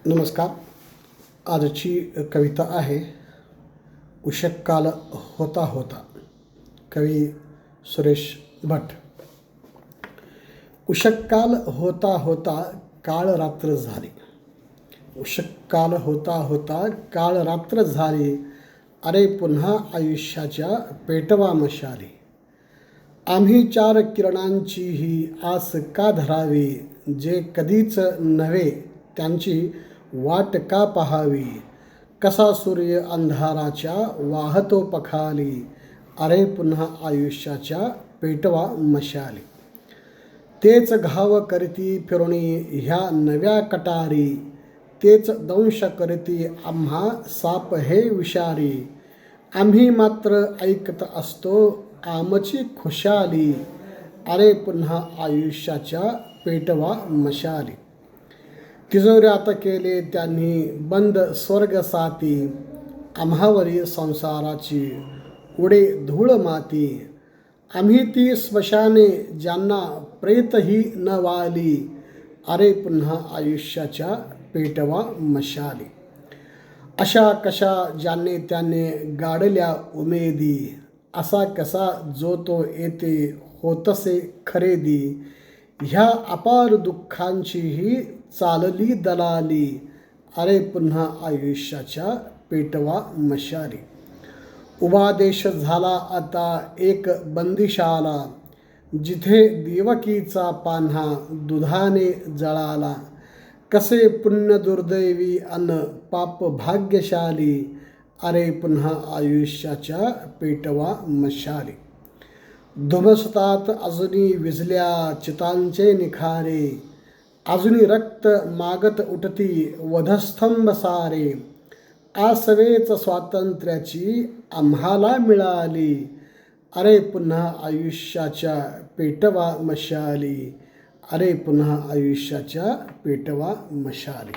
नमस्कार. आजची कविता आहे उषःकाल होता होता. कवी सुरेश भट. उषःकाल होता होता काळ रात्र झाली. उषःकाल होता होता काळ रात्र झाली. अरे पुन्हा आयुष्याच्या पेटवा मशाली. आम्ही चार किरणांची ही आस का धरावी. जे कधीच नव्हे त्यांची वाट का पाहावी. कसा सूर्य अंधाराच्या वाहतो पखाली. अरे पुन्हा आयुष्याच्या पेटवा मशाली. तेच घाव करती फिरुनी ह्या नव्या कटारी. तेच दंश करती आम्हा साप हे विषारी. आम्ही मात्र ऐकत असतो आमची खुशाली. अरे पुन्हा आयुष्याच्या पेटवा मशाली. तिजोऱ्यात केले त्यांनी बंद स्वर्ग साती. आम्हावरी संसाराची उडे धूळ माती. आम्ही ती स्मशाने ज्यांना प्रेतही न वाली. अरे पुन्हा आयुष्याच्या पेटवा मशाली. अशा कशा ज्याने त्याने गाडल्या उमेदी. असा कसा जो तो येते होतसे खरेदी. ह्या अपार दुःखांचीही चालली दलाली. अरे पुन्हा आयुष्याच्या पेटवा मशाली. उभा देश झाला आता एक बंदिशाला. जिथे देवकीचा पान्हा दुधाने जळाला. कसे पुण्य दुर्दैवी अन पाप भाग्यशाली. अरे पुन्हा आयुष्याच्या पेटवा मशाली. धुमसतात अजूनी विझल्या चितांचे निखारे. अजूनी रक्त मागत उठती वधस्तंभ सारे. आसवेच स्वातंत्र्याची आम्हाला मिळाली. अरे पुन्हा आयुष्याच्या पेटवा मशाली. अरे पुन्हा आयुष्याच्या पेटवा मशाली.